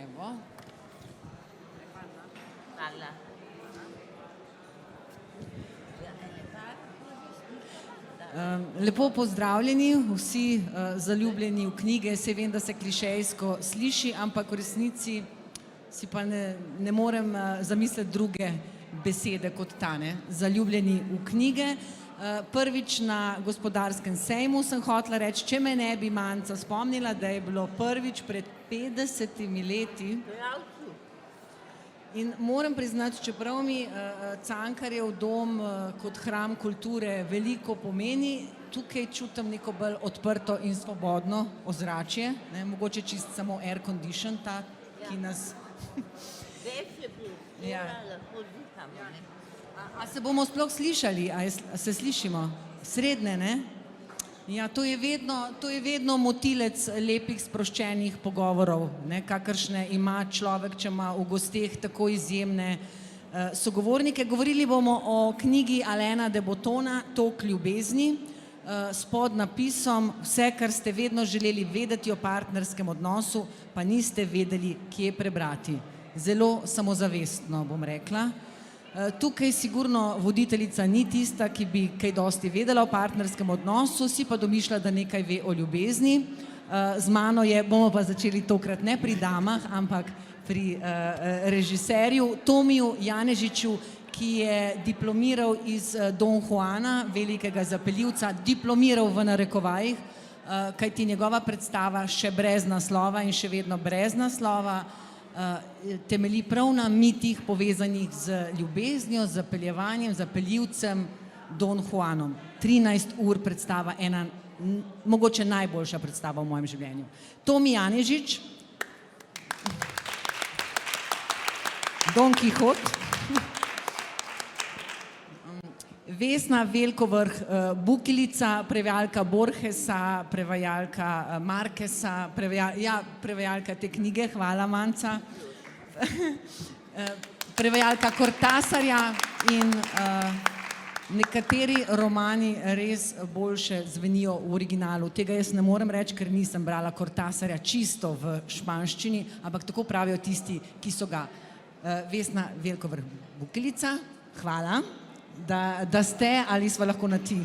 Evo. Lepo pozdravljeni vsi zaljubljeni v knjige. Saj vem, da se klišejsko sliši, ampak v resnici si pa ne morem zamisliti druge besede kot ta, ne. Zaljubljeni v knjige. Prvič na gospodarskem sejmu sem hotela reči, če me ne bi Manca spomnila, da je bilo prvič pred 50 leti. In moram priznati, čeprav mi Cankarjev dom kot hram kulture veliko pomeni, tukaj čutim neko bolj odprto in svobodno ozračje, ne, mogoče čisto samo air condition ta, ki nas... A se bomo sploh slišali? A se slišimo? Srednje, ne? Ja, to je vedno motilec lepih sproščenih pogovorov, ne, kakršne ima človek, če ima v gosteh tako izjemne sogovornike. Govorili bomo o knjigi Alaina de Botona Tok ljubezni s podnapisom Vse, kar ste vedno želeli vedeti o partnerskem odnosu, pa niste vedeli, kje prebrati. Zelo samozavestno, bom rekla. Tukaj sigurno voditeljica ni tista, ki bi kaj dosti vedela o partnerskem odnosu, si pa domišlja, da nekaj ve o ljubezni. Z mano bomo pa začeli tokrat ne pri damah, ampak pri režiserju Tomiju Janežiču, ki je diplomiral iz Don Juana, velikega zapeljivca, diplomiral v narekovajih, kajti njegova predstava Še brez naslova in še vedno brez naslova temelji prav na mitih povezanih z ljubeznijo, z zapeljevanjem, zapeljivcem Don Juanom. 13 ur predstava, ena mogoče najboljša predstava v mojem življenju. Tomi Janežič, Don Kihot, Vesna Velkovrh Bukilica, prevajalka Borgesa, prevajalka Marquesa, prevajalka te knjige, hvala Manca, prevajalka Cortasarja in nekateri romani res boljše zvenijo v originalu. Tega jaz ne morem reči, ker nisem brala Cortasarja čisto v španščini, ampak tako pravijo tisti, ki so ga. Vesna Velkovrh Bukilica, hvala. Da ste, ali sva lahko na ti,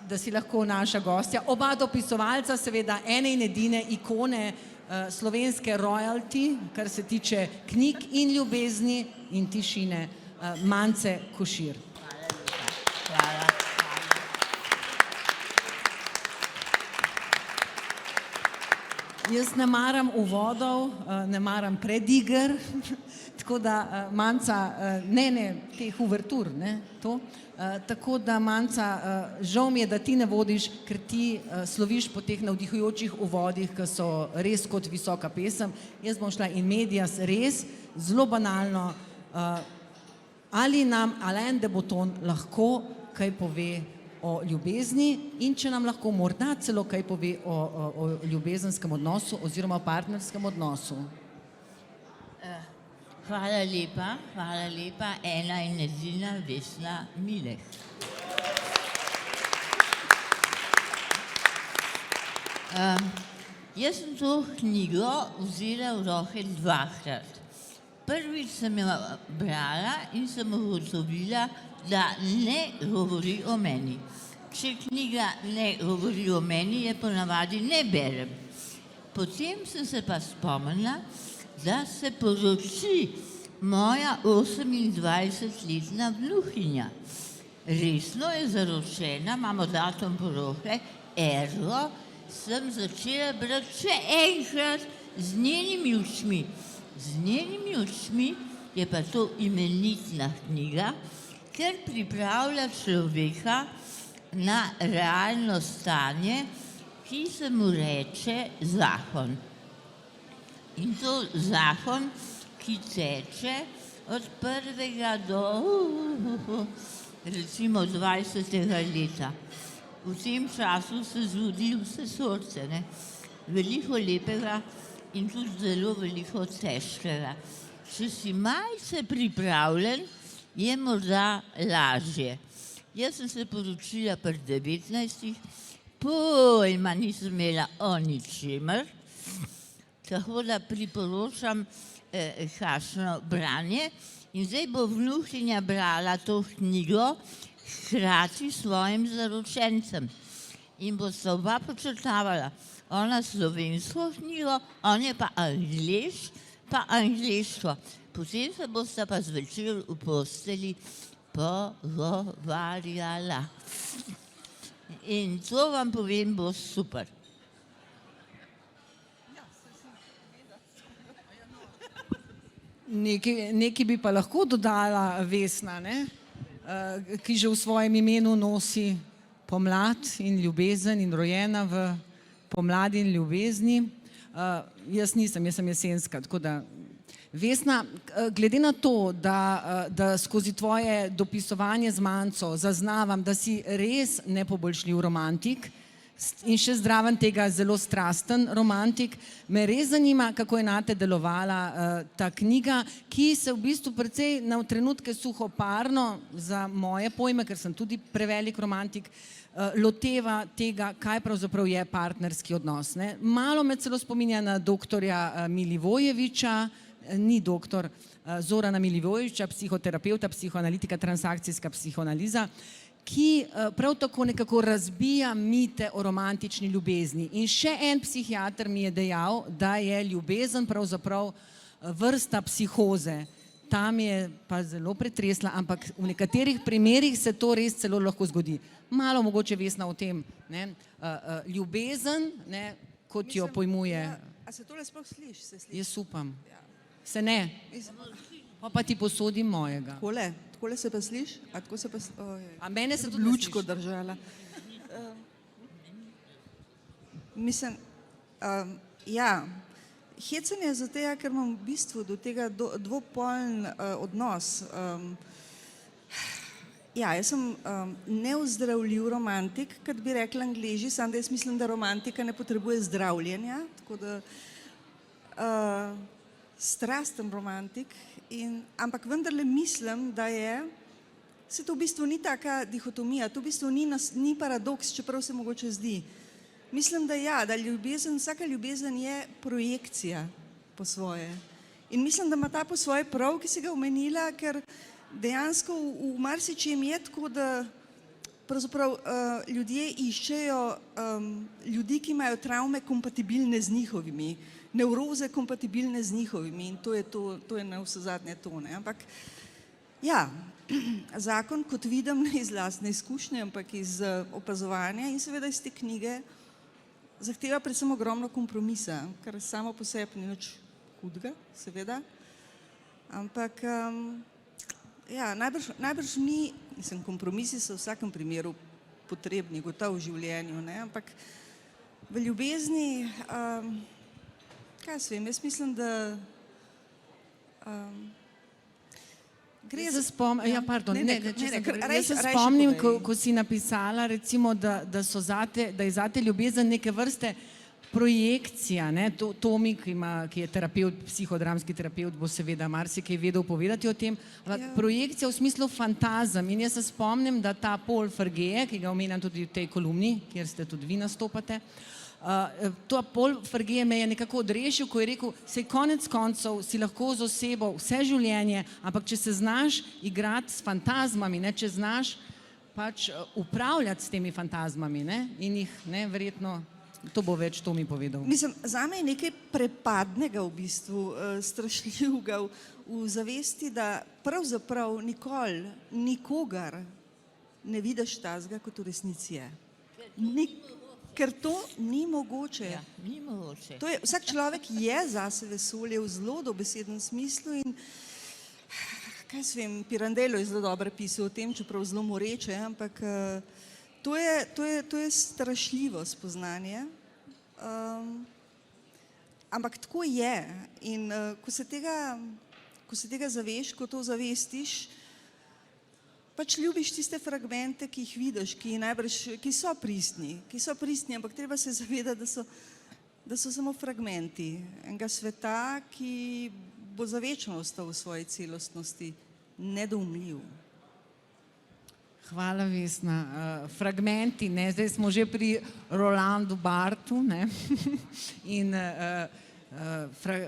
da si lahko naša gostja. Oba dopisovalca, seveda ene in edine ikone slovenske royalty, kar se tiče knjig in ljubezni in tišine, Mance Košir. Hvala. Jaz ne maram uvodov, ne maram prediger, tako da Manca, teh uvertur, ne, to. Tako da Manca, žal mi je, da ti ne vodiš, ker ti sloviš po teh navdihujočih uvodih, ki so res kot visoka pesem. Jaz bom šla in medias res, zelo banalno, ali nam Alain de Botton lahko kaj pove o ljubezni in če nam lahko morda celo kaj pove o ljubezenskem odnosu oziroma o partnerskem odnosu. Hvala lepa, ena in edina Vesna Milek. Jaz sem to knjigo vzela v roke dvakrat. Prvič sem jo brala in sem ugotovila, da ne govori o meni. Če knjiga ne govori o meni, je ponavadi ne berem. Potem sem se pa spomnila, da se poroči moja 28-letna vnukinja. Resno je zaročena, imamo datum poroke, ergo sem začela brati še enkrat z njenimi očmi. Z njenimi očmi je pa to imenitna knjiga, ker pripravlja človeka na realno stanje, ki se mu reče zakon. In to zakon, ki teče od prvega do recimo 20. leta. V tem času se zgodi vse sorte, ne. Veliko lepega in tudi zelo veliko težkega. Če si malce pripravljen, je morda lažje. Jaz sem se poročila pri 19, pojma nisem imela o ničemer, Tako da priporočam kakšno branje. In zdaj bo vnukinja brala to knjigo hkrati s svojim zaročencem. In bosta oba počrtavala. Ona slovensko knjigo, on je pa angleš, pa angleško. Potem se bosta pa zvečer v posteli pogovarjala. In to vam povem, bo super. Nekaj bi pa lahko dodala Vesna, ne? Ki že v svojem imenu nosi pomlad in ljubezen in rojena v pomladi in ljubezni. Jaz nisem, jaz sem jesenska, tako da Vesna, glede na to, da skozi tvoje dopisovanje z Manco zaznavam, da si res nepoboljšljiv romantik in še zraven tega zelo strasten romantik, me res zanima, kako je nate delovala ta knjiga, ki se v bistvu precej na trenutke suhoparno, za moje pojme, ker sem tudi prevelik romantik, loteva tega, kaj pravzaprav je partnerski odnos. Ne? Malo me celo spominja na doktorja Milivojeviča, ni doktor, Zorana Milivojeviča, psihoterapeuta, psihoanalitika, transakcijska psihoanaliza, ki prav tako nekako razbija mite o romantični ljubezni. In še en psihiater mi je dejal, da je ljubezen pravzaprav vrsta psihoze. Ta me je pa zelo pretresla, ampak v nekaterih primerih se to res celo lahko zgodi. Malo mogoče Vesna o tem, ne? Ljubezen, ne, kot jo pojmuje. A se tole sploh sliši? Se sliši? Jaz upam. Se ne? Pa ti posodim mojega. Takole se pa sliši? A tako se pa A mene se tudi lučko sliši? držala. Mislim, ja, hecen je zato, ker imam v bistvu do tega dvopolen odnos. Ja, jaz sem neozdravljiv romantik, kot bi rekli Angleži, samo da jaz mislim, da romantika ne potrebuje zdravljenja, tako da strasten romantik, ampak vendarle mislim, da se to v bistvu ni taka dihotomija, to v bistvu ni paradoks, čeprav se mogoče zdi. Mislim, da ja, da vsaka ljubezen je projekcija po svoje. In mislim, da ima ta po svoje prav, ki si ga omenila, ker dejansko v marsičem je tako, da pravzaprav ljudje iščejo ljudi, ki imajo travme kompatibilne z njihovimi, nevroze kompatibilne z njihovimi in to je navsezadnje to, ne. Ampak ja, zakon, kot vidim, ne iz lastne izkušnje, ampak iz opazovanja in seveda iz te knjige, zahteva predvsem ogromno kompromisa, kar samo po sebi ni nič hudega, seveda, ampak ja, najbrž ni, mislim, kompromisi so v vsakem primeru potrebni, gotovo v življenju, ne, ampak v ljubezni, kaj jaz vem, jaz mislim, da gre za Jaz se spomnim, ko si napisala, recimo, da je zate ljubezen neke vrste projekcija, ne, Tomi, ki je terapeut, psihodramski terapeut, bo seveda marsikaj vedel povedati o tem, ampak projekcija v smislu fantazem. In jaz se spomnim, da ta Paul Fargeje, ki ga omenjam tudi v tej kolumni, kjer ste tudi vi nastopate, to Paul Fargeje me je nekako odrešil, ko je rekel, saj konec koncev si lahko z osebo vse življenje, ampak če se znaš igrati s fantazmami, ne, če znaš pač upravljati s temi fantazmami, ne, in jih, ne, verjetno, to bo več Tomi povedal. Mislim, zame je nekaj prepadnega v bistvu, strašljivega v zavesti, da pravzaprav nikoli, nikogar ne vidiš tazga, kot v resnici je. Ker to ni mogoče. Ja, ni mogoče. Vsak človek je zase vesolje v zelo dobesednem smislu in kaj se vem, Pirandello je zelo dobro pisal o tem, čeprav zelo moreče, ampak to je strašljivo spoznanje, ampak tako je in ko se tega zaveš, ko to zavestiš, pač ljubiš tiste fragmente, ki jih vidiš, ki so pristni, ampak treba se zavedati, da so samo fragmenti enega sveta, ki bo za večno ostal v svoji celostnosti nedoumljiv. Hvala, Vesna. Fragmenti, ne, zdaj smo že pri Rolandu Barthu, ne, in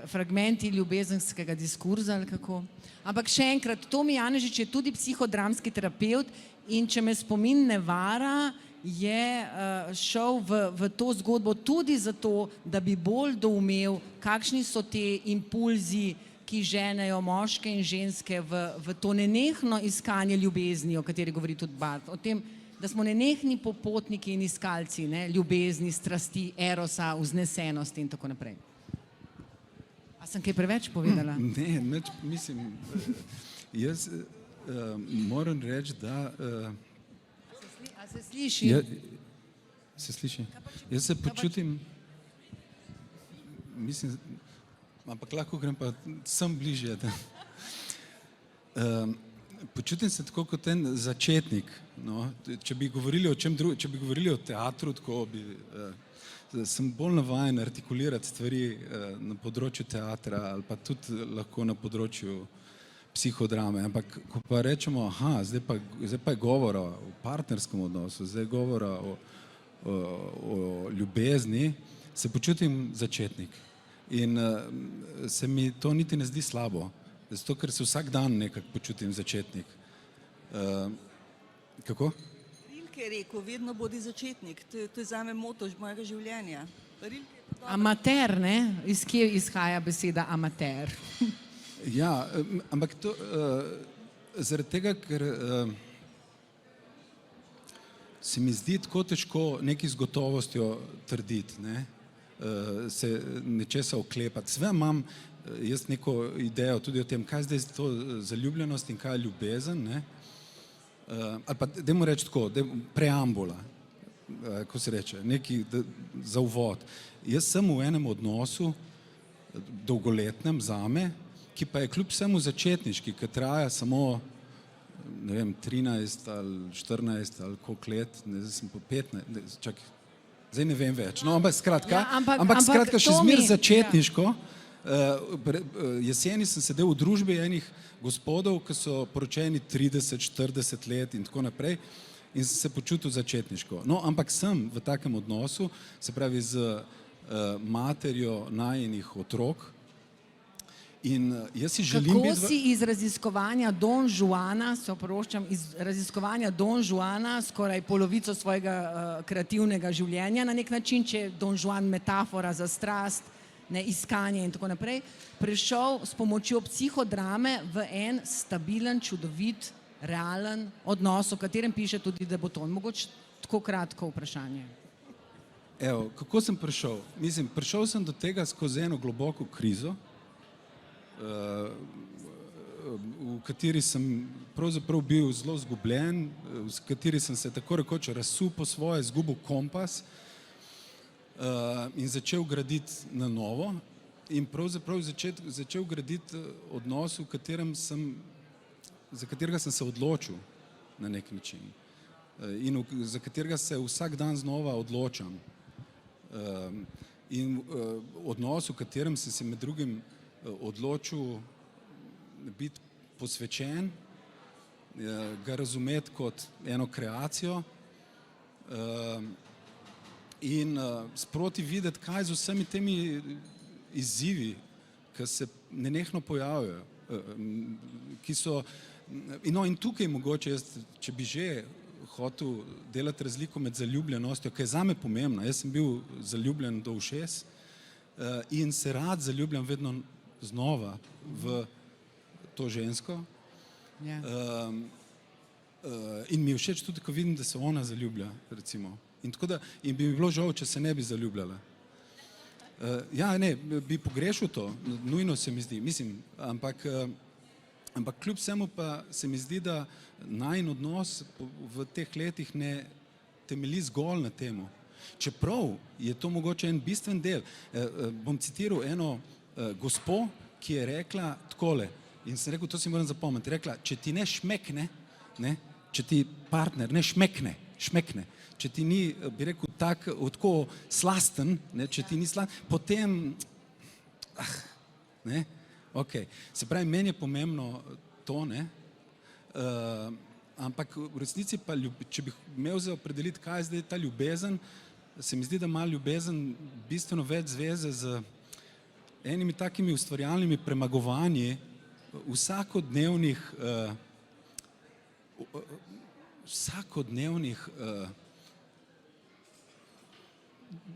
fragmenti ljubezenskega diskurza, ali kako. Ampak še enkrat, Tomi Janežič je tudi psihodramski terapevt in če me spomin ne vara, je šel v to zgodbo tudi zato, da bi bolj doumel, kakšni so te impulzi, ki ženejo moške in ženske v to nenehno iskanje ljubezni, o kateri govori tudi Barth. O tem, da smo nenehni popotniki in iskalci, ne, ljubezni, strasti, erosa, vznesenosti in tako naprej. A sem kaj preveč povedala? Ne, mislim, jaz moram reči, da... A se sliši? Se sliši? Jaz se počutim, mislim, ampak lahko grem pa sem bližje. Počutim se tako kot en začetnik. No. Če bi govorili o čem drugem, če bi govorili o teatru, tako bi... Sem bolj navajen artikulirati stvari na področju teatra ali pa tudi lahko na področju psihodrame, ampak ko pa rečemo, zdaj pa je govora o partnerskem odnosu, zdaj je govora o ljubezni, se počutim začetnik. In se mi to niti ne zdi slabo, zato ker se vsak dan nekako počutim začetnik. Kako? Rilke je rekel, vedno bodi začetnik, to je zame moto mojega življenja. Amater, ne? Iz kje izhaja beseda amater? Ja, ampak to zaradi tega, ker se mi zdi tako težko nekaj z gotovostjo trditi, ne? Se nečesa oklepati. Sve imam jaz neko idejo tudi o tem, kaj je zdaj to zaljubljenost in kaj je ljubezen, ne? Ali pa dajmo reči tako, preambula, ko se reče, nekaj za uvod. Jaz sem v enem odnosu, dolgoletnem zame, ki pa je kljub vsemu začetniški, ki traja samo, ne vem, 13 ali 14 ali koliko let, ne, zdaj sem po 15, čakaj, zdaj ne vem več, no, ampak skratka, skratka še zmer začetniško. Jeseni sem sedel v družbi enih gospodov, ki so poročeni 30, 40 let in tako naprej in sem se počutil začetniško. No, ampak sem v takem odnosu, se pravi z materjo najinih otrok in jaz si želim biti... Kako si iz raziskovanja Don Juana, se oproščam, iz raziskovanja Don Juana, skoraj polovico svojega kreativnega življenja na nek način, če je Don Juan metafora za strast, ne, iskanje in tako naprej, prišel s pomočjo psihodrame v en stabilen, čudovit, realen odnos, o katerem piše tudi Debuton. Mogoče tako kratko vprašanje. Evo, kako sem prišel? Mislim, prišel sem do tega skozi eno globoko krizo, v kateri sem pravzaprav bil zelo zgubljen, v kateri sem se tako rekoč razsul po svoje, izgubil kompas, in začel graditi na novo in pravzaprav začel graditi odnos, za katerega sem se odločil na nek način in za katerega se vsak dan znova odločam. In odnos, v katerem sem se med drugim odločil biti posvečen, ga razumeti kot eno kreacijo, in sproti videti, kaj z vsemi temi izzivi, ki se nenehno pojavljajo, ki so, no in tukaj mogoče jaz, če bi že hotel delati razliko med zaljubljenostjo, ki je zame pomembna, jaz sem bil zaljubljen do ušes in se rad zaljubljam vedno znova v to žensko. In mi je všeč tudi, ko vidim, da se ona zaljublja, recimo. In bi mi bilo žal, če se ne bi zaljubljala. Ja, ne, bi pogrešal to, nujno se mi zdi, mislim, ampak kljub vsemu pa se mi zdi, da najin odnos v teh letih ne temelji zgolj na temu. Čeprav je to mogoče en bistven del. Bom citiral eno gospo, ki je rekla takole, in sem rekel, to si moram zapomniti, rekla, če ti ne šmekne, ne, če ti partner ne šmekne, če ti ni, bi rekel, tako slasten, ne, če ti ni slasten, potem, ne, ok. Se pravi, meni je pomembno to, ne, ampak v resnici pa, če bi imel za opredeliti, kaj je zdaj ta ljubezen, se mi zdi, da ima ljubezen bistveno več zveze z enimi takimi ustvarjalnimi premagovanji vsakodnevnih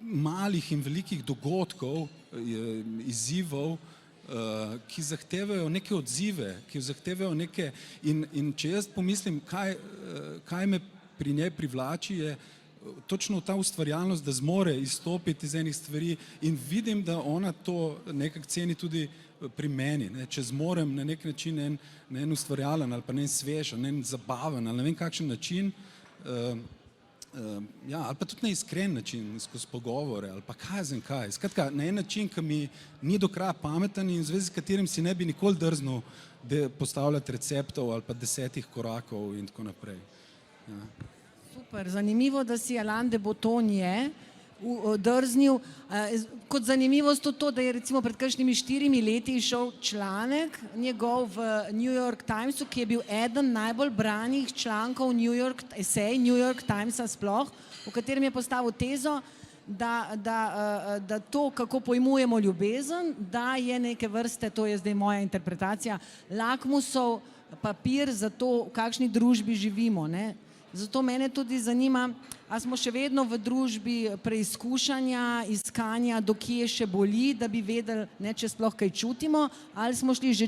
malih in velikih dogodkov, izzivov, ki zahtevajo neke odzive, ki zahtevajo neke, in če jaz pomislim, kaj me pri njej privlači, je točno ta ustvarjalnost, da zmore izstopiti iz enih stvari, in vidim, da ona to nekako ceni tudi pri meni, ne? Če zmorem na nek način en ustvarjalen ali pa en svež, en zabaven ali ne vem kakšen način, ja, ali pa tudi na iskren način, skozi pogovore, ali pa kaj. Skratka, na en način, ki mi ni do kraja pameten in v zvezi s katerim si ne bi nikoli drznil postavljati receptov ali pa 10 korakov in tako naprej. Ja. Super, zanimivo, da si Alain de Botton je drznil. Kot zanimivost to, da je recimo pred kakšnimi 4 leti išel članek njegov v New York Timesu, ki je bil eden najbolj branih člankov esej New York Timesa sploh, v katerem je postavil tezo, da to, kako pojmujemo ljubezen, da je neke vrste, to je zdaj moja interpretacija, lakmusov papir za to, v kakšni družbi živimo, ne. Zato mene tudi zanima, a smo še vedno v družbi preizkušanja, iskanja, do kje še boli, da bi vedeli, ne, če sploh kaj čutimo, ali smo šli že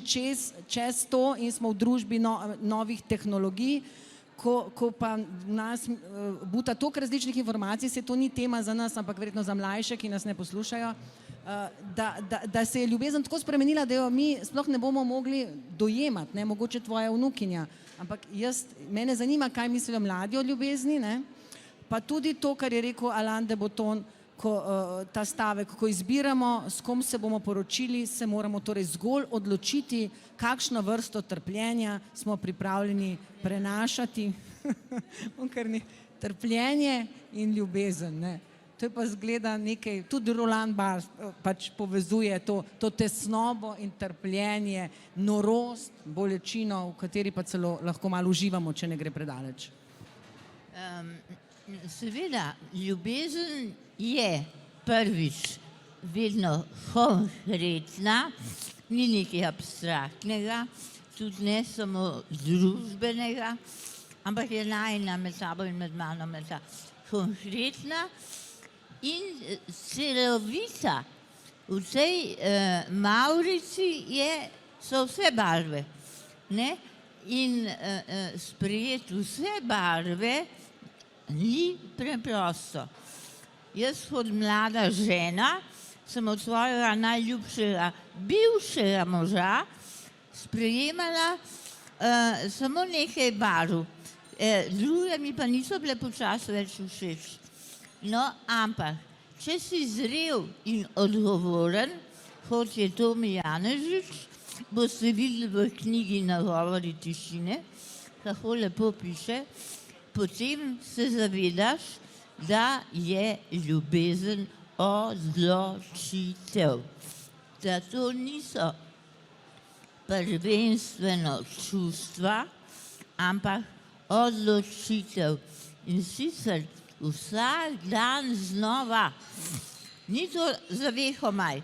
čez to in smo v družbi novih tehnologij, ko pa nas buta toliko različnih informacij, se to ni tema za nas, ampak verjetno za mlajše, ki nas ne poslušajo, da se je ljubezen tako spremenila, da jo mi sploh ne bomo mogli dojemati, ne, mogoče tvoja vnukinja, ampak mene zanima, kaj mislijo mladi o ljubezni, ne, pa tudi to, kar je rekel Alain de Botton, ta stavek, ko izbiramo, s kom se bomo poročili, se moramo torej zgolj odločiti, kakšno vrsto trpljenja smo pripravljeni prenašati. Trpljenje in ljubezen, ne. To je pa zgleda nekaj, tudi Roland Barthes pač povezuje to tesnobo in trpljenje, norost, bolečino, v kateri pa celo lahko malo uživamo, če ne gre predaleč. Seveda, ljubezen je prvič vedno konkretna, ni nekaj abstraktnega, tudi ne samo družbenega, ampak je najina med sabo in med mano konkretna in celovita. V tej mavrici so vse barve, ne? In sprejeti vse barve ni preprosto. Jaz kot mlada žena sem od svojega najljubšega bivšega moža sprejemala samo nekaj barv. Druge mi pa niso bile počasi več všeč. No, ampak, če si zrel in odgovoren, kot je Tomi Janežič, boste videli v knjigi Nagovori tišine, kako lepo piše, potem se zavedaš, da je ljubezen odločitev. Da to niso prvenstveno čustva, ampak odločitev. In sicer vsak dan znova, ni to za vehomaj,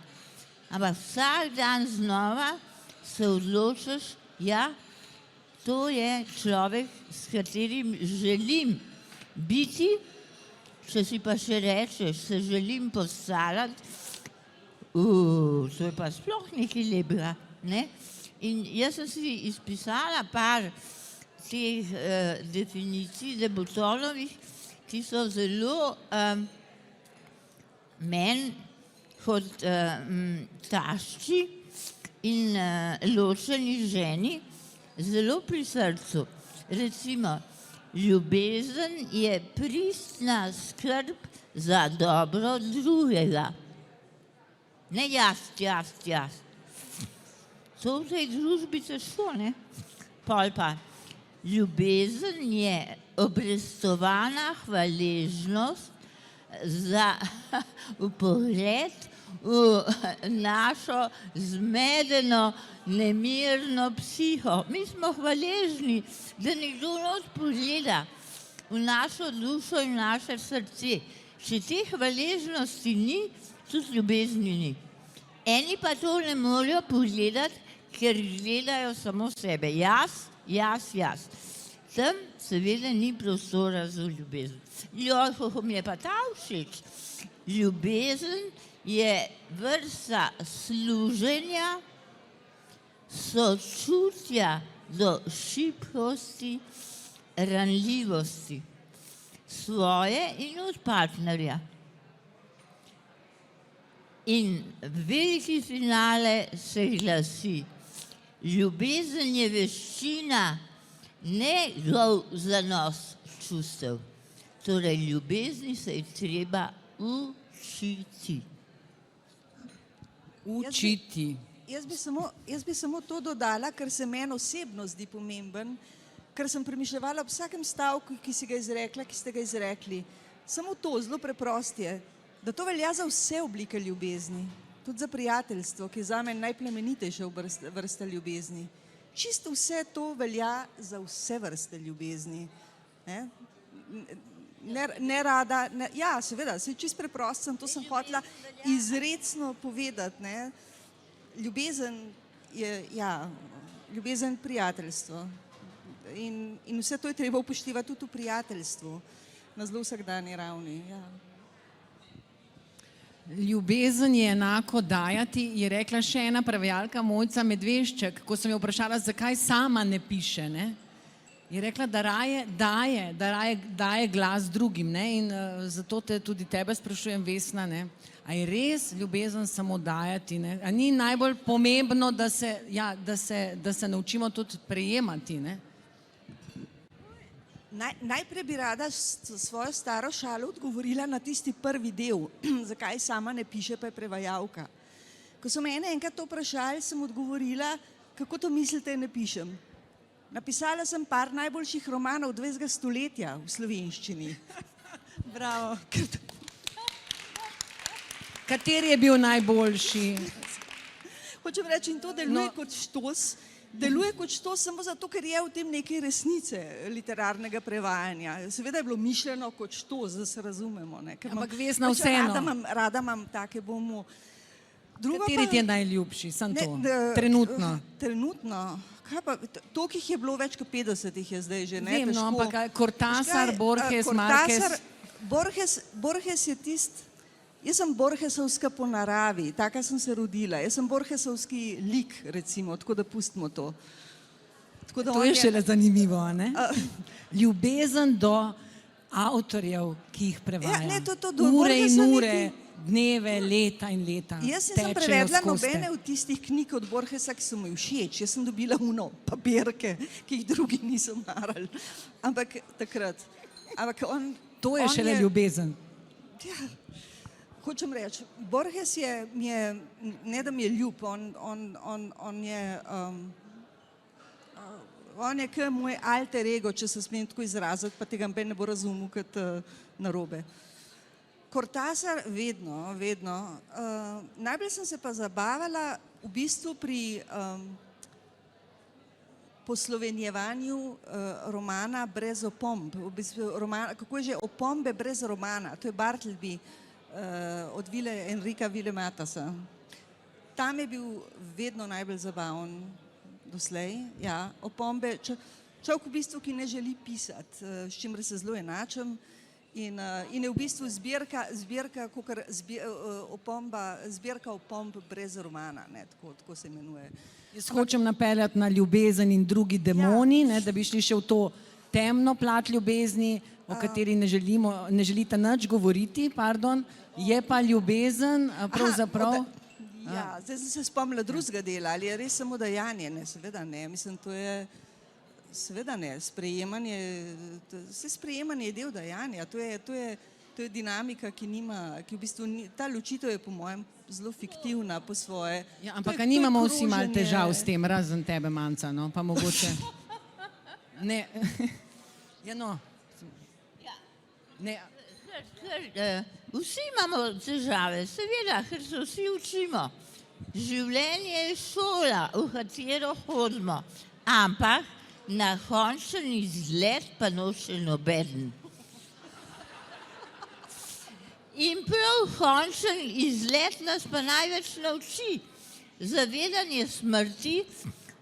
ampak vsak dan znova se odločiš, ja, to je človek, s katerim želim biti, če si pa še rečeš, se želim postarati, to je pa sploh nekaj lepega, ne? In jaz sem si izpisala par teh definicij de Bottonovih, ki so zelo meni kot tašči in ločeni ženi zelo pri srcu. Recimo, ljubezen je pristna skrb za dobro drugega. Ne jaz. To v tej družbi težko, ne? Pol pa, ljubezen je obrestovana hvaležnost za vpogled v našo zmedeno, nemirno psiho. Mi smo hvaležni, da nekdo nas pogleda v našo dušo in naše srce. Če te hvaležnosti ni, tudi ljubezni ni. Eni pa to ne morejo pogledati, ker gledajo samo sebe. Jaz, jaz, jaz. Tam seveda ni prostora za ljubezen. Mi je pa ta všeč. Ljubezen je vrsta služenja, sočutja do šibkosti, ranljivosti svoje in od partnerja. In veliki finale se glasi: ljubezen je veščina, ne gol zanos čustev. Torej, ljubezni se je treba učiti. Učiti. Jaz bi samo to dodala, kar se meni osebno zdi pomemben, ker sem premišljevala ob vsakem stavku, ki si ga izrekla, ki ste ga izrekli. Samo to, zelo preprost je, da to velja za vse oblike ljubezni, tudi za prijateljstvo, ki je zame najplemenitejša vrsta ljubezni. Čisto vse to velja za vse vrste ljubezni. Ne rada, ja, seveda, se čisto preprost sem, to sem hotela izrecno povedati. Ljubezen je, ja, ljubezen prijateljstvo. In vse to je treba upoštevati tudi v prijateljstvu, na zelo vsakdanji ravni. Ja. Ljubezen je enako dajati, je rekla še ena prevajalka Mojca Medvešček, ko sem jo vprašala, zakaj sama ne piše, ne? Je rekla, da raje daje glas drugim, ne? In zato tudi tebe sprašujem, Vesna, ne? A je res ljubezen samo dajati, ne? A ni najbolj pomembno, da se naučimo tudi prejemati, ne? Najprej bi rada svojo staro šalo odgovorila na tisti prvi del, zakaj sama ne piše, pa je prevajalka. Ko so me enkrat to vprašali, sem odgovorila, kako to mislite, ne pišem. Napisala sem par najboljših romanov 20. stoletja v slovenščini. Bravo. Kateri je bil najboljši? Hočem reči, in to deluje kot štos. Deluje kot štos samo zato, ker je v tem nekaj resnice literarnega prevajanja. Seveda je bilo mišljeno kot štos, da se razumemo. Ampak Vesna, vseeno. Rada imam take bomo. Kateri ti je najljubši? Sam to. Trenutno. Trenutno. Kaj pa, toliko jih je bilo, več kot 50 jih je zdaj že. Vem, no, ampak Cortázar, Borges, Marquez. Borges je tisti. Jaz sem borgesovska po naravi, taka sem se rodila. Jaz sem borgesovski lik, recimo, tako da pustimo to. To je šele zanimivo, ne? Ljubezen do avtorjev, ki jih prevaja. Ure in ure, dneve, leta in leta. Jaz nisem prevedla nobene od tistih knjig od Borgesa, ki so mi všeč. Jaz sem dobila papirke, ki jih drugi niso marali. Ampak takrat. To je šele ljubezen. Ja. Hočem reči, Borges je, ne da mi je ljub, on je kot moj alter ego, če se smem tako izraziti, pa tega ne bo razumel kot narobe. Cortázar vedno. Najbolj sem se pa zabavala v bistvu pri poslovenjevanju romana brez opomb. Kako je že opombe brez romana, to je Bartleby, od Enrika Vilematasa. Tam je bil vedno najbolj zabaven doslej. Ja, opombe, človek v bistvu, ki ne želi pisati, s čimer se zelo enačim. In je v bistvu zbirka opomb brez romana, tako se imenuje. Jaz hočem napeljati na ljubezen in drugi demoni, da bi šli še v to temno plat ljubezni, o kateri ne želite nič govoriti, je pa ljubezen pravzaprav. Ja, zdaj sem se spomnila drugega dela, ali je res samo dajanje? Ne, seveda ne, mislim, to je, seveda ne, sprejemanje je del dajanja, to je dinamika, ki v bistvu, ta ločitev je po mojem zelo fiktivna po svoje. Ja, ampak nimamo vsi malo težav s tem, razen tebe, Manca, no, pa mogoče. Ne, ja no. Ne. Vsi imamo težave, seveda, ker se vsi učimo. Življenje je šola, v katero hodimo, ampak na končen izlet pa noče nobeden. In prav končen izlet nas pa največ nauči. Zavedanje smrti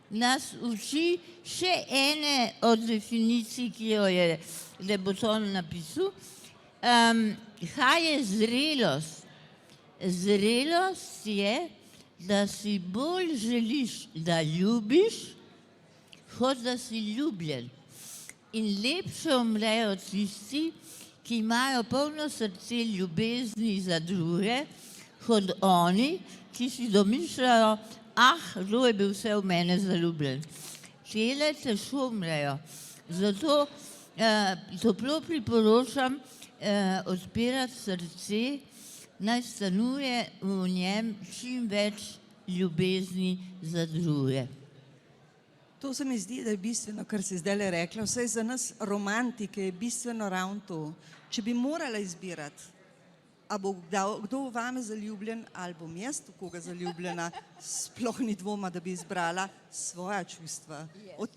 nas uči še ene od definicij, ki jo je Le Breton napisal. Kaj je zrelost? Zrelost je, da si bolj želiš, da ljubiš, kot da si ljubljen. In lepše umrejo tisti, ki imajo polno srce ljubezni za druge, kot oni, ki si domišljajo, kdo je bil vse v mene zaljubljen. Tele težko umrejo. Zato toplo priporočam odpirati srce, naj stanuje v njem čim več ljubezni za druge. To se mi zdi, da je bistveno, kar si zdaj rekla. Vsaj za nas romantike je bistveno ravno to. Če bi morala izbirati, a bo kdo v vame zaljubljen, ali bom jaz v koga zaljubljena, sploh ni dvoma, da bi izbrala svoja čustva. Ker od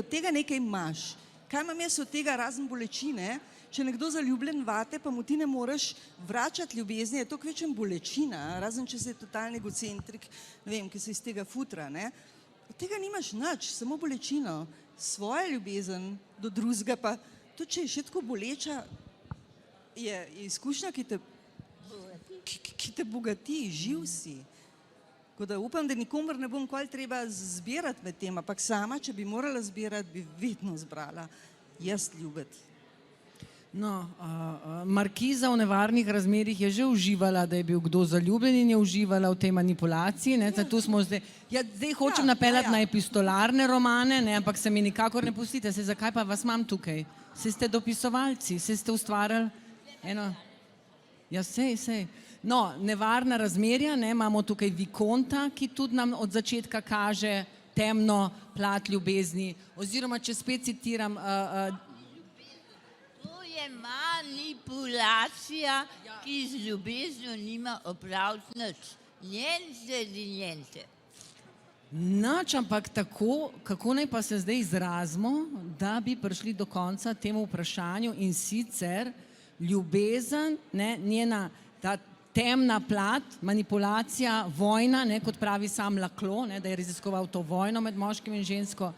tega nekaj imaš. Kaj imam jaz od tega razen bolečine? Če je nekdo zaljubljen vate, pa mu ti ne moreš vračati ljubezni, je to kvečem bolečina, razen če si totalni egocentrik, ne vem, ki se iz tega futra, ne? Od tega nimaš nič, samo bolečino. Svoja ljubezen do drugega pa, tudi če je še tako boleča, je izkušnja, ki te bogati, živ si. Tako da upam, da nikomor ne bom nikoli treba zbirati med tem, ampak sama, če bi morala zbirati, bi vedno zbrala jaz ljubiti. No, Markiza v nevarnih razmerih je že uživala, da je bil kdo zaljubljen in je uživala v tej manipulaciji. Ne? Zdaj hočem napeljati na epistolarne romane, ne? Ampak se mi nikakor ne pustite. Zakaj pa vas imam tukaj? Saj ste dopisovalci, saj ste ustvarjali eno... Ja, sej. No, nevarna razmerja, ne? Imamo tukaj Vikonta, ki tudi nam od začetka kaže temno plat ljubezni. Oziroma, če spet citiram... To je manipulacija, ki z ljubeznijo nima opraviti nič. Niente di niente. Nič, ampak tako, kako naj pa se zdaj izrazimo, da bi prišli do konca temu vprašanju, in sicer ljubezen, ne, njena ta temna plat, manipulacija, vojna, ne, kot pravi sam Laclos, ne, da je raziskoval to vojno med moškim in žensko.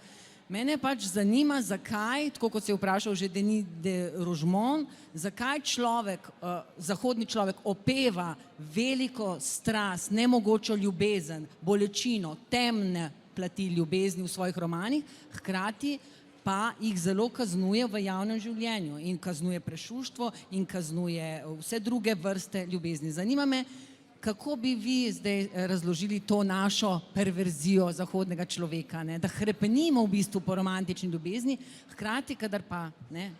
Mene pač zanima, zakaj, tako kot se je vprašal že Denis de Rougemont, zakaj človek, zahodni človek opeva veliko strast, nemogočo ljubezen, bolečino, temne plati ljubezni v svojih romanih, hkrati pa jih zelo kaznuje v javnem življenju in kaznuje prešuštvo in kaznuje vse druge vrste ljubezni. Zanima me, kako bi vi zdaj razložili to našo perverzijo zahodnega človeka, ne? Da hrepenimo v bistvu po romantični ljubezni, hkrati, kadar pa, ne,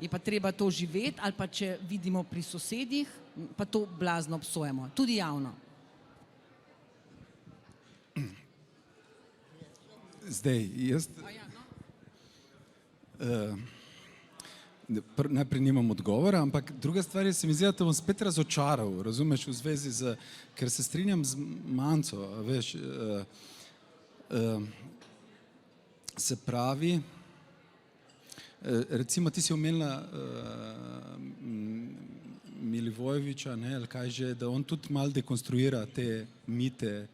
je pa treba to živeti, ali pa če vidimo pri sosedih, pa to blazno obsojamo, tudi javno. Zdaj, jaz... Najprej nimam odgovora, ampak druga stvar je, se mi zdi, da te bom spet razočaral, razumeš, v zvezi z, ker se strinjam z Manco, veš, se pravi, recimo ti si omenila Milivojevića, ne, ali kaj že, da on tudi malo dekonstruira te mite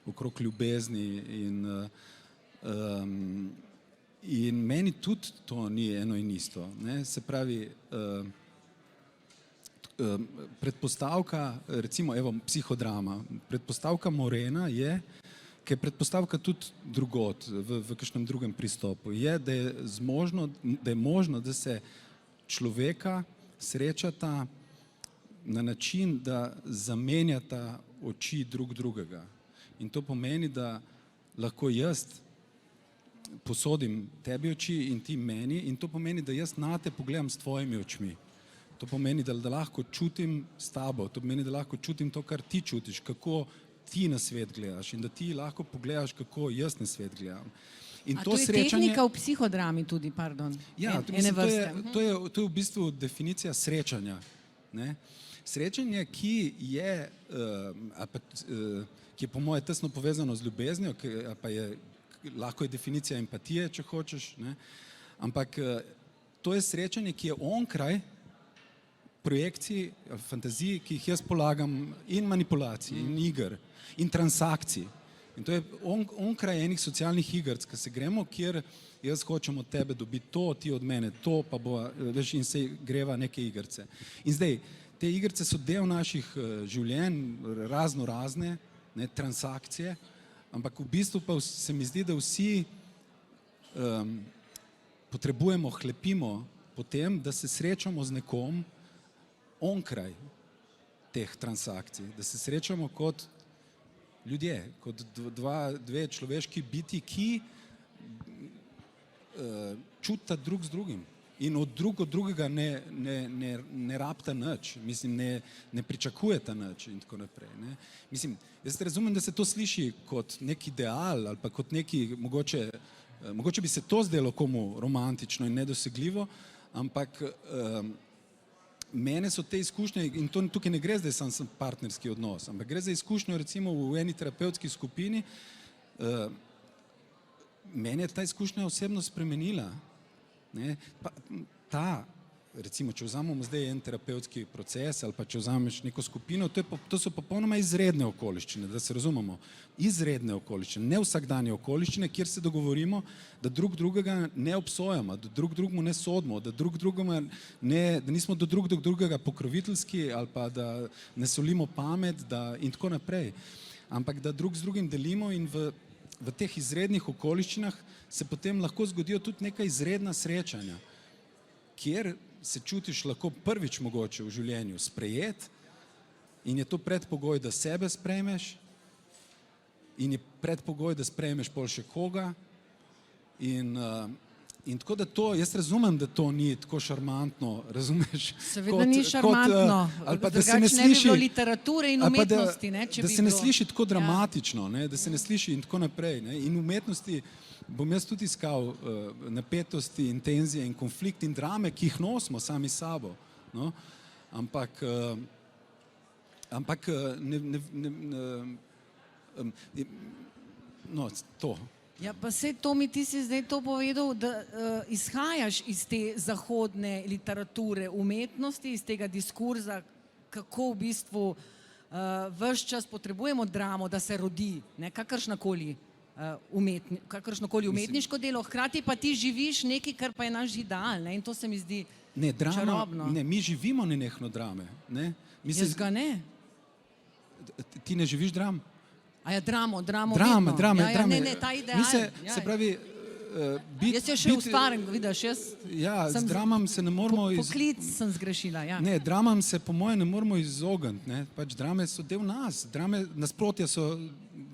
okrog ljubezni in meni tudi to ni eno in isto. Ne? Se pravi, predpostavka, recimo, evo, psihodrama, predpostavka Morena je, ki je predpostavka tudi drugot, v kakšnem drugem pristopu, je, da je možno, da se človeka srečata na način, da zamenjata oči drug drugega. In to pomeni, da lahko jaz posodim tebi oči in ti meni, in to pomeni, da jaz na te pogledam s tvojimi očmi. To pomeni, da lahko čutim s tabo, to pomeni, da lahko čutim to, kar ti čutiš, kako ti na svet gledaš in da ti lahko pogledaš, kako jaz na svet gledam. In to je tehnika v psihodrami tudi, pardon. Ja, to je v bistvu definicija srečanja. Ne? Srečanje, ki je, ki je po moje tesno povezano z ljubeznijo, pa je, lahko je definicija empatije, če hočeš, ne? Ampak to je srečanje, ki je onkraj projekcij, fantazij, ki jih jaz polagam, in manipulacij, in iger, in transakcij. In to je onkraj enih socialnih igrc, ki se gremo, kjer jaz hočem od tebe dobiti to, ti od mene to, pa bo, veš, in se greva neke igrce. In zdaj, te igrce so del naših življenj, razne, ne, transakcije, ampak v bistvu pa se mi zdi, da vsi potrebujemo, hlepimo po tem, da se srečamo z nekom onkraj teh transakcij, da se srečamo kot ljudje, kot dve človeški biti, ki čutita drug z drugim in od drugega ne rabita nič, mislim, ne pričakujeta nič in tako naprej. Ne. Mislim, jaz razumem, da se to sliši kot nek ideal ali pa kot neki, mogoče bi se to zdelo komu romantično in nedosegljivo, ampak mene so te izkušnje, in tukaj ne gre zdaj samo partnerski odnos, ampak gre za izkušnjo recimo v eni terapevtski skupini, mene je ta izkušnja osebno spremenila. Ne? Recimo, če vzamemo zdaj en terapevtski proces ali pa če vzameš neko skupino, to so popolnoma izredne okoliščine, da se razumemo. Izredne okoliščine, ne vsakdanje okoliščine, kjer se dogovorimo, da drug drugega ne obsojamo, da drug drugemu ne sodimo, da da nismo do drugega pokroviteljski ali pa da ne solimo pamet in tako naprej. Ampak da drug z drugim delimo in v teh izrednih okoliščinah se potem lahko zgodijo tudi neka izredna srečanja, kjer se čutiš lahko prvič mogoče v življenju sprejet in je to predpogoj, da sebe sprejmeš in je predpogoj, da sprejmeš pol še koga in tako da to, jaz razumem, da to ni tako šarmantno, razumeš? Seveda ni šarmantno, drugače ne bi bilo literature in umetnosti, ne, če bi bilo. Da se ne sliši tako dramatično, ne, da se ne sliši in tako naprej, ne, in umetnosti bom jaz tudi iskal napetosti in tenzije in konflikt in drame, ki jih nosimo sami s sabo, no, ampak no, to. Ja, pa sej Tomi, ti si zdaj to povedal, da izhajaš iz te zahodne literature umetnosti, iz tega diskurza, kako v bistvu ves čas potrebujemo dramo, da se rodi, ne, kakršnokoli umetniško delo, hkrati pa ti živiš nekaj, kar pa je naš ideal, ne, in to se mi zdi čarobno. Ne, mi živimo nenehno drame. Ne? Jaz ga ne. Ti ne živiš dram? A ja, drame. Ne, ta ideal. Se pravi, jaz se še ustvarjam, vidiš, jaz z dramam se ne moramo poklic sem zgrešila, ja. Ne, dramam se po moje ne moramo izogniti, ne, pač drame so del nas, drame nasprotja so,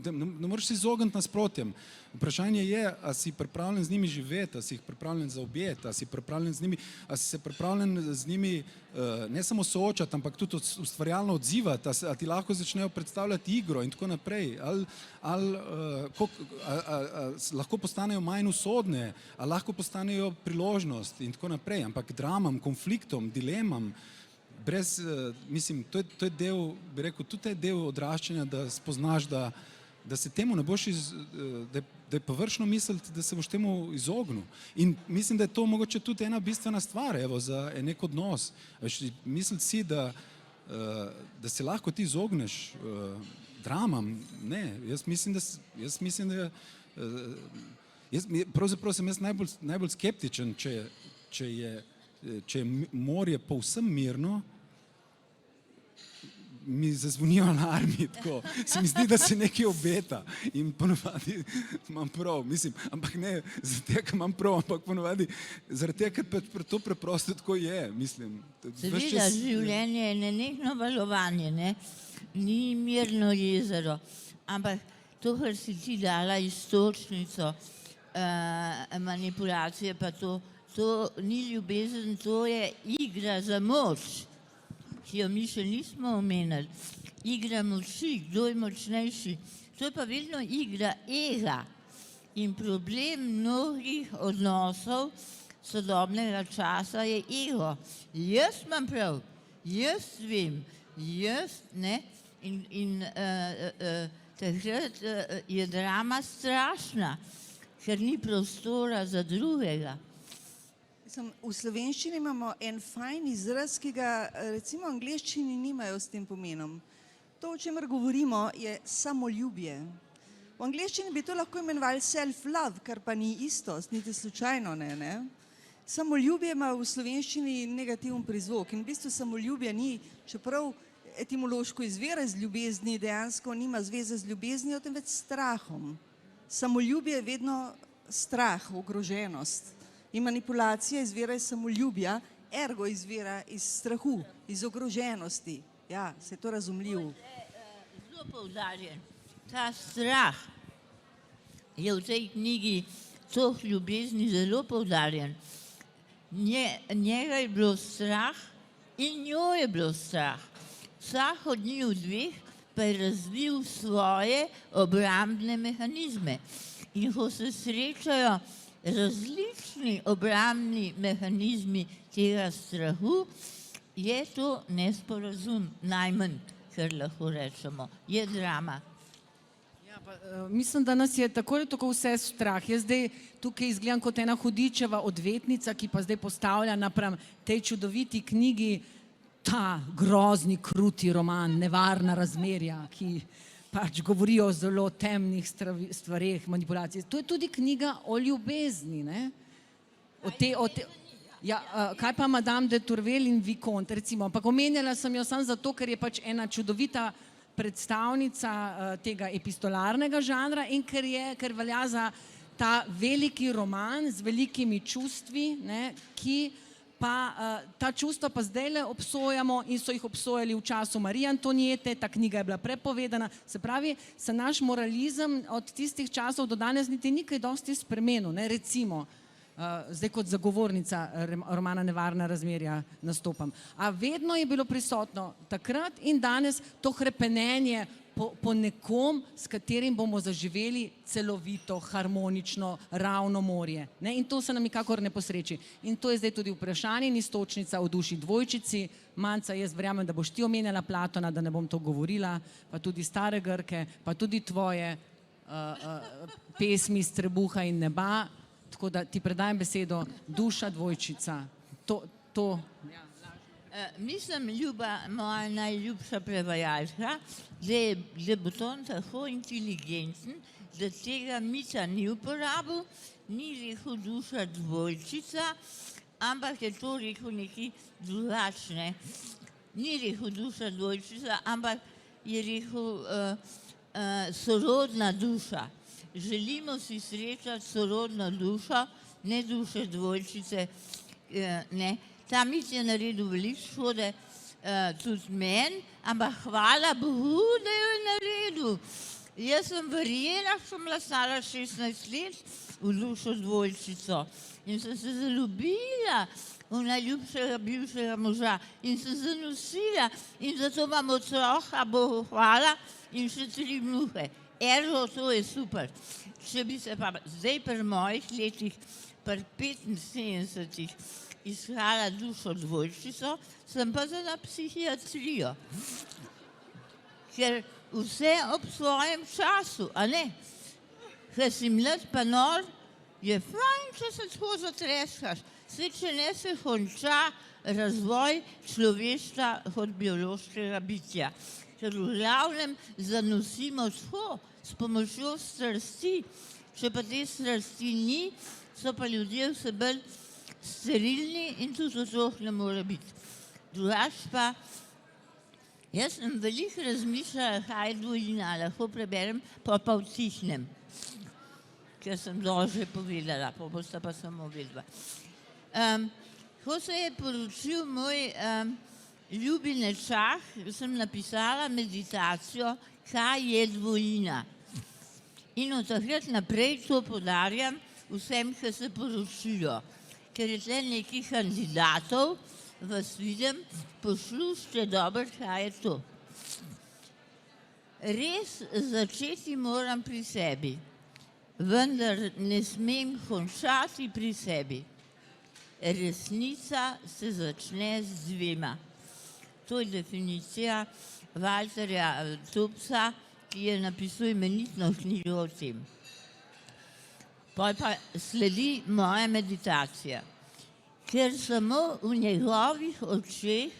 ne moreš se izogniti nasprotjem. Vprašanje je, a si pripravljen z njimi živeti, a si jih pripravljen zaobjeti, a si pripravljen z njimi, a si se pripravljen z njimi ne samo soočati, ampak tudi ustvarjalno odzivati, a ti lahko začnejo predstavljati igro in tako naprej, ali lahko postanejo manj usodne, ali lahko postanejo priložnost in tako naprej, ampak dramam, konfliktom, dilemam, brez, mislim, to je del, bi rekel, tudi je del odraščanja, da spoznaš, da se temu ne boš, da je površno misliti, da se boš temu izognil. In mislim, da je to mogoče tudi ena bistvena stvar, evo, za nek odnos. Misliti si, da se lahko ti izogneš dramam, ne, jaz mislim, da pravzaprav sem jaz najbolj skeptičen, če je morje povsem mirno, mi zazvonijo alarmi, tako. Se mi zdi, da se nekaj obeta in ponovadi imam prav, mislim, ampak ne zaradi tega, ker imam prav, ampak ponovadi zaradi tega, ker to preprosto tako je, mislim. Seveda, življenje je nenehno valovanje, ne? Ni mirno jezero, ampak to, kar si ti dala iztočnico, manipulacije, pa to ni ljubezen, to je igra za moč, ki jo mi še nismo omenili. Igra moči, kdo je močnejši. To je pa vedno igra ega. In problem mnogih odnosov sodobnega časa je ego. Jaz imam prav, jaz vem, jaz ne. In takrat je drama strašna, ker ni prostora za drugega. Mislim, v slovenščini imamo en fajn izraz, ki ga recimo v angleščini nimajo s tem pomenom. To, o čemer govorimo, je samoljubje. V angleščini bi to lahko imenovali self-love, kar pa ni isto, niti slučajno ne. Samoljubje ima v slovenščini negativen prizvok in v bistvu samoljubje ni, čeprav etimološko izvira iz ljubezni, dejansko nima zveze z ljubeznijo, temveč s strahom. Samoljubje je vedno strah, ogroženost. In manipulacija izvira iz samoljubja, ergo izvira iz strahu, iz ogroženosti. Ja, se je to razumljivo. Zelo poudarjen. Ta strah je v tej knjigi Coh ljubezni zelo poudarjen. Njega je bilo strah in njo je bilo strah. Vsak od njiju dveh pa je razvil svoje obrambne mehanizme. In ko se srečajo različni obrambni mehanizmi tega strahu, je to nesporazum, najmanj, kar lahko rečemo. Je drama. Ja, pa, mislim, da nas je tako ali tako vse strah. Jaz zdaj tukaj izgledam kot ena hudičeva odvetnica, ki pa zdaj postavlja napram tej čudoviti knjigi ta grozni, kruti roman, Nevarna razmerja, ki pač govori o zelo temnih stvareh, manipulacij. To je tudi knjiga o ljubezni, ne? Ja, kaj pa Madame de Tourvel in Vicomte, recimo, ampak omenjala sem jo samo zato, ker je pač ena čudovita predstavnica tega epistolarnega žanra in ker velja za ta veliki roman z velikimi čustvi, ne, ki pa ta čustva pa zdajle obsojamo in so jih obsojali v času Marije Antonijete, ta knjiga je bila prepovedana. Se pravi, se naš moralizem od tistih časov do danes niti ni kaj dosti spremenil, ne, recimo, zdaj kot zagovornica romana Nevarna razmerja nastopam. A vedno je bilo prisotno takrat in danes to hrepenenje po nekom, s katerim bomo zaživeli celovito, harmonično, ravno morje. Ne? In to se nam nikakor ne posreči. In to je zdaj tudi vprašanje in iztočnica v duši dvojčici. Manca, jaz verjamem, da boš ti omenjala Platona, da ne bom to govorila, pa tudi stare Grke, pa tudi tvoje pesmi iz Trebuha in neba. Tako da ti predajam besedo, duša dvojčica. Mislim, Ljuba, moja najljubša prevajalka, da je Buton tako inteligenten, da tega mica ni uporabil, ni rekel duša dvojčica, ampak je to rekel nekaj drugačne. Ni rekel duša dvojčica, ampak je rekel sorodna duša. Želimo si srečati sorodno dušo, ne duše dvojčice, ne. Ta mit je naredil veliko škode tudi meni, ampak hvala Bogu, da jo je naredil. Jaz sem verjela, ko sem bila stara 16 let, v dušo dvojčico in sem se zaljubila v najljubšega bivšega moža in sem zanosila in zato imam otroka, Bogu hvala, in še 3 vnuke. Ergo, to je super. Če bi se pa zdaj pri mojih letih, pri 75 iskala dušo dvojčico, sem pa za na psihiatrijo. Ker vse ob svojem času, a ne? Ker si mlad pa nor, je fajn, če se tako zatreskaš. Saj, če ne se konča razvoj človeštva kot biološkega bitja. Ker v glavnem zanosimo tako, s pomočjo strasti. Če pa te strasti ni, so pa ljudje vse bolj sterilni in tudi otrok ne more biti. Drugač pa, jaz sem veliko razmišljala, kaj je dvojina, lahko preberem, pa utihnem, ker sem že povedala, pa bosta pa samo vedva. Ko se je poročil moj ljubi nečak, sem napisala meditacijo, kaj je dvojina. In od takrat naprej to podarjam vsem, ki se poročijo. Ker je tle nekaj kandidatov, vas vidim, poslušajte dobro, kaj je to. Res začeti moram pri sebi, vendar ne smem končati pri sebi. Resnica se začne z 2. To je definicija Walterja Tupsa, ki je napisal imenitno knjigo o tem. Potem pa sledi moja meditacija, ker samo v njegovih očeh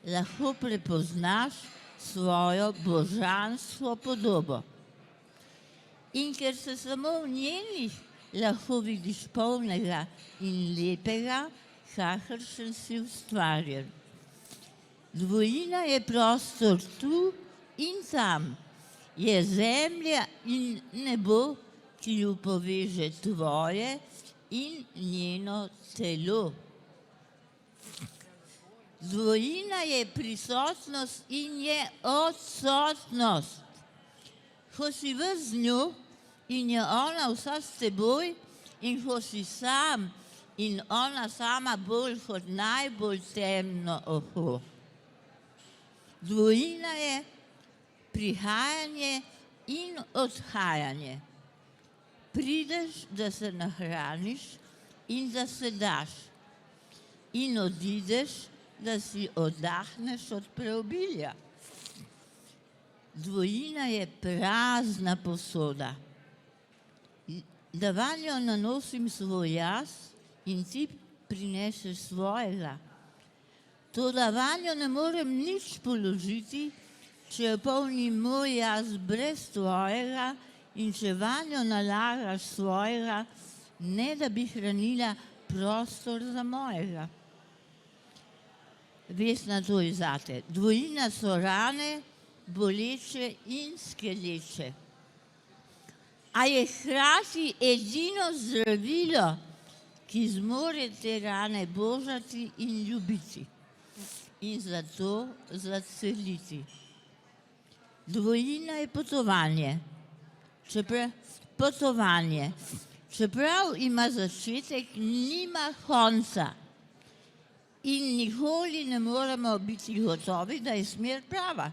lahko prepoznaš svojo božansko podobo. In ker se samo v njenih lahko vidiš polnega in lepega, kakršen si ustvarjen. Dvojina je prostor tu in tam, je zemlja in nebo, ki ju poveže tvoje in njeno telo. Dvojina je prisotnost in je odsotnost. Ko si ves z njo in je ona vsa s teboj in ko si sam in ona sama bolj kot najbolj temno oko. Dvojina je prihajanje in odhajanje. Prideš, da se nahraniš in da se daš. In odideš, da si oddahneš od preobilja. Dvojina je prazna posoda. Da vanjo nanosim svoj jaz in ti prineseš svojega. Toda vanjo ne morem nič položiti, če je polni moj jaz brez tvojega in če vanjo nalagaš svojega, ne da bi hranila prostor za mojega. Vesna, to je zate. Dvojina so rane, boleče in skeleče. A je hkrati edino zdravilo, ki zmore te rane božati in ljubiti in zato zaceliti. Dvojina je potovanje. Čeprav ima začetek, nima konca. In nikoli ne moremo biti gotovi, da je smer prava.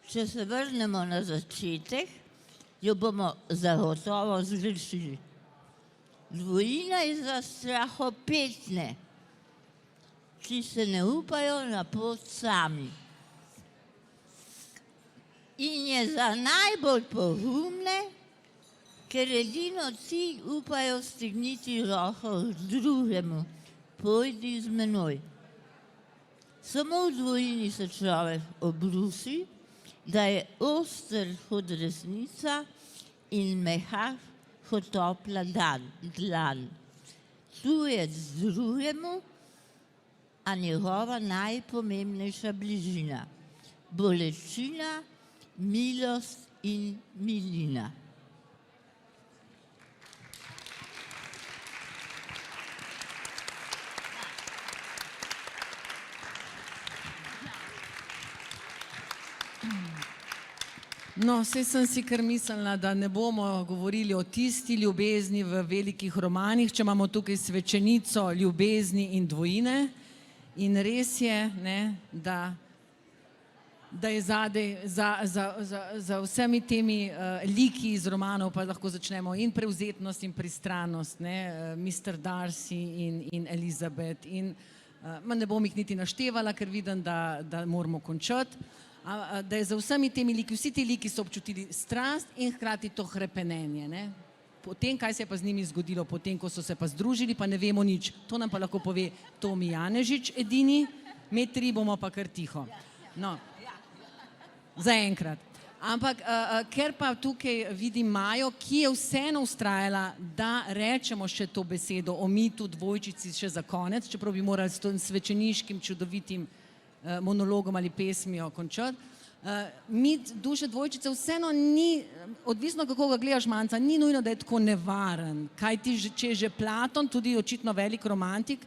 Če se vrnemo na začetek, jo bomo zagotovo zgrešili. Dvojina je za strahopetne, ki se ne upajo na pot sami. In je za najbolj pogumne, ker edino ti upajo stegniti roko drugemu. Pojdi z menoj. Samo v dvojini se človek obrusi, da je oster kot resnica in mehak kot topla dlan. Tujec drugemu, a njegova najpomembnejša bližina. Bolečina, milost in milina. No, saj sem si kar mislila, da ne bomo govorili o tisti ljubezni v velikih romanih, če imamo tukaj svečenico ljubezni in dvojine. In res je, ne, da je zadaj za vsemi temi liki iz romanov, pa lahko začnemo in prevzetnost in pristranost, ne, Mr. Darcy in Elizabeth. In ne bom jih niti naštevala, ker vidim, da moramo končati. Da je za vsemi temi liki, vsi ti liki so občutili strast in hkrati to hrepenenje. Ne? Potem, kaj se je pa z njimi zgodilo, potem, ko so se pa združili, pa ne vemo nič. To nam pa lahko pove Tomi Janežič edini, mi tri bomo pa kar tiho. No, zaenkrat. Ampak, ker pa tukaj vidim Majo, ki je vseeno vztrajala, da rečemo še to besedo o mitu dvojčici še za konec, čeprav bi morali s tem svečeniškim čudovitim monologom ali pesmijo končati. Mit duše dvojčice vseeno ni, odvisno kako ga gledaš, Manca, ni nujno, da je tako nevaren. Kaj ti, če je že Platon, tudi očitno velik romantik,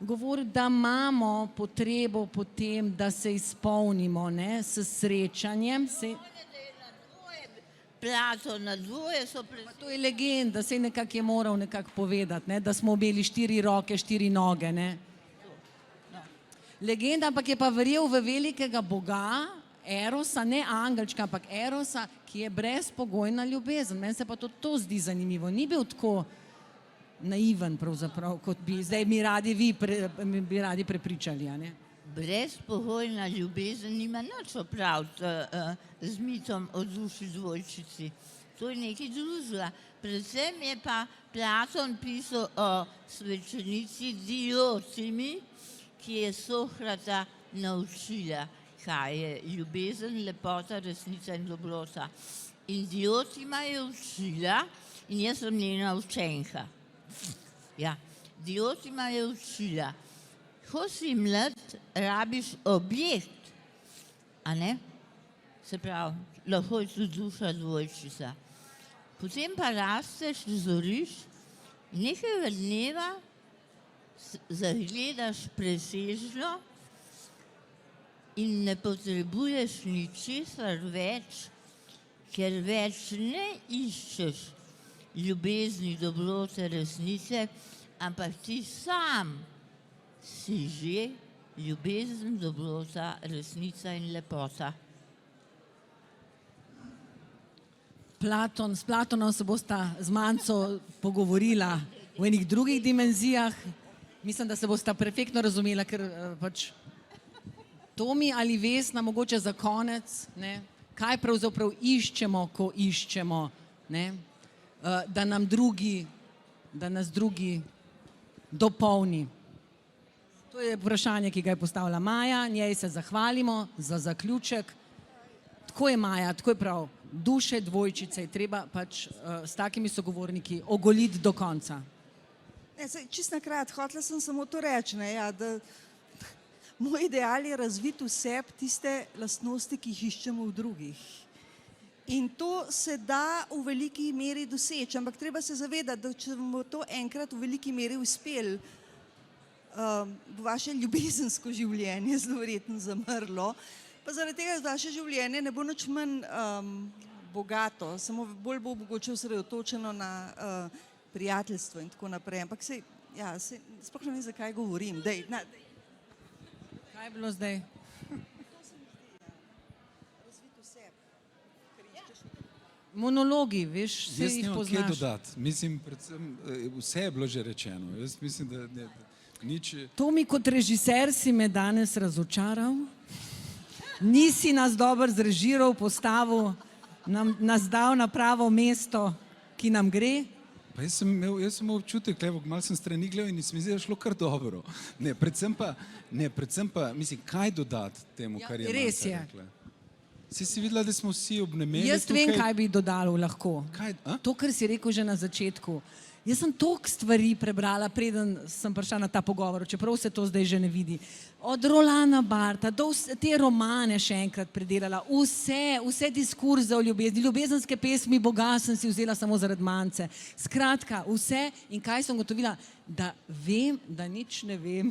govori, da imamo potrebo potem, da se izpolnimo, ne, s srečanjem. Platon na dvoje so To je legenda, sej nekako je moral nekako povedati, ne, da smo imeli 4 roke, 4 noge, ne. Legenda, ampak je pa verjel v velikega boga, Erosa, ne angelčka, ampak Erosa, ki je brezpogojna ljubezen. Meni se pa to zdi zanimivo. Ni bil tako naiven pravzaprav, kot bi zdaj bi radi prepričali, a ne? brezpogojna ljubezen nima nič opraviti z mitom o duši dvojčici. To je nekaj drugega. Predvsem je pa Platon pisal o svečenici Diocimi, ki je Sokrata naučila, kaj je ljubezen, lepota, resnica in dobrota. In Diocima je učila, in jaz sem njena učenka. Ja, Diocima je učila, ko si mlad, rabiš objekt, a ne? Se pravi, lahko je tudi duša dvojčica. Potem pa rasteš, zoriš in nekega dneva zagledaš presežno in ne potrebuješ ničesar več, ker več ne iščeš ljubezni, dobrote, resnice, ampak ti sam si že ljubezen, dobrota, resnica in lepota. S Platonom se bosta z Manco pogovorila v enih drugih dimenzijah. Mislim, da se bosta perfektno razumela, ker pač Tomi ali Vesna, mogoče za konec, ne, kaj pravzaprav iščemo, ko iščemo, ne, da nas drugi dopolni. To je vprašanje, ki ga je postavila Maja, njej se zahvalimo za zaključek. Tako je Maja, tako je prav. Duše dvojčice je treba pač s takimi sogovorniki ogoliti do konca. Čist na kratko, hotela sem samo to reči, ne, ja, da moj ideal je razviti v sebi tiste lastnosti, ki jih iščemo v drugih. In to se da v veliki meri doseči, ampak treba se zavedati, da če bomo to enkrat v veliki meri uspeli, bo vaše ljubezensko življenje zelo verjetno zamrlo, pa zaradi tega vaše življenje ne bo nič manj bogato, samo bolj bo mogoče osredotočeno na prijateljstvo in tako naprej. Ampak sploh ne vem, zakaj govorim. Kaj je bilo zdaj? Monologi, veš, vse Jaz jih nimam kaj poznaš. dodati. Mislim, predvsem, vse je bilo že rečeno. Jaz mislim, da nič... Tomi, kot režiser si me danes razočaral. Nisi nas dobro zrežiral, postavil, nas dal na pravo mesto, ki nam gre. Pa jaz sem imel občutek, malo sem strani gledal in se mi zdi, da je šlo kar dobro. Ne, predvsem pa, mislim, kaj dodati temu, kar je res Manca je. rekla. Si videla, da smo vsi obnemeli Jaz tukaj? vem, kaj bi dodal lahko. To, kar si rekel že na začetku. Jaz sem toliko stvari prebrala, preden sem prišla na ta pogovor, čeprav se to zdaj že ne vidi. Od Rolana Barta do te romane še enkrat predelala, vse diskurze o ljubezni, ljubezenske pesmi Boga sem si vzela samo zaradi Mance. Skratka, vse in kaj sem ugotovila, da vem, da nič ne vem.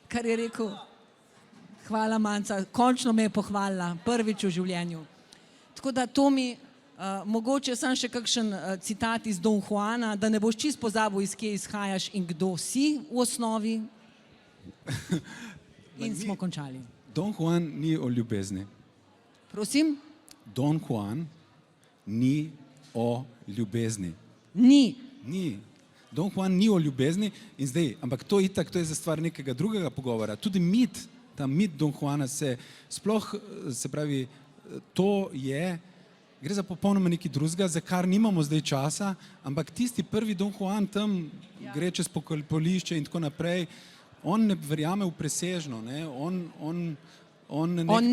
Kar je rekel, hvala Manca, končno me je pohvalila, prvič v življenju. Tako da Tomi, mogoče sem še kakšen citat iz Don Juana, da ne boš čisto pozabil, iz kje izhajaš in kdo si v osnovi. In smo končali. Don Juan ni o ljubezni. Prosim? Don Juan ni o ljubezni. Ni. Ni. Don Juan ni o ljubezni in zdaj, ampak to itak, to je za stvar nekega drugega pogovora. Tudi ta mit Don Juana se pravi, gre za popolnoma nekaj drugega, za kar nimamo zdaj časa, ampak tisti prvi Don Juan tam gre čez pokolišče in tako naprej, on ne verjame v presežno, ne, on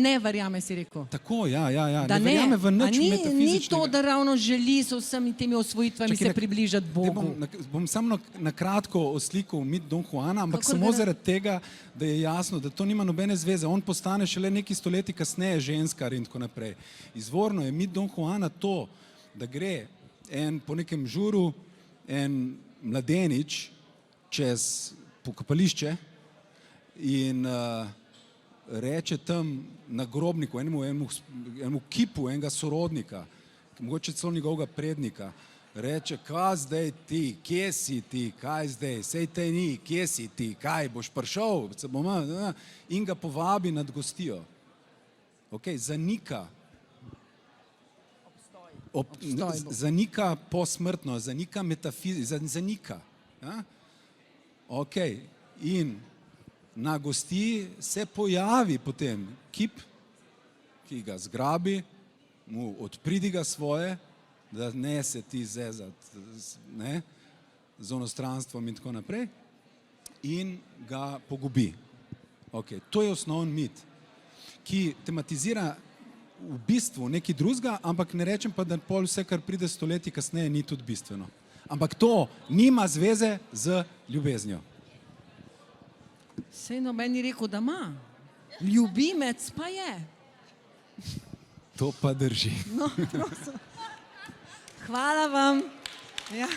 ne verjame, si rekel. Tako, ja, Da ne verjame v nič ni metafizičnega. to, da ravno želi s vsemi temi osvojitvami se približati Bogu. Bom samo na kratko oslikal mit Don Juana, ampak Kakor samo ga- zaradi tega, da je jasno, da to nima nobene zveze. On postane šele nekaj stoletij kasneje ženskar in tako naprej. Izvorno je mit Don Juana to, da gre po nekem žuru en mladenič čez pokopališče in reče tam na grobniku, enemu kipu enega sorodnika, mogoče celo njegovega prednika, reče, kaj zdaj ti, kje si ti, kaj zdaj, sej te ni, kje si ti, kaj, boš prišel, in ga povabi nad gostijo. Zanika. Zanika posmrtno, zanika metafizično, zanika. In na gosti se pojavi potem kip, ki ga zgrabi, mu odpridiga svoje, da ne se ti zezati, ne, z onostranstvom in tako naprej, in ga pogubi. Okay. To je osnoven mit, ki tematizira v bistvu nekaj drugega, ampak ne rečem pa, da pol vse, kar pride stoletji kasneje, ni tudi bistveno. Ampak to nima zveze z ljubeznijo. Sej noben ni rekel, da ima. Ljubimec pa je. To pa drži. No, prosim. Hvala vam. Ja.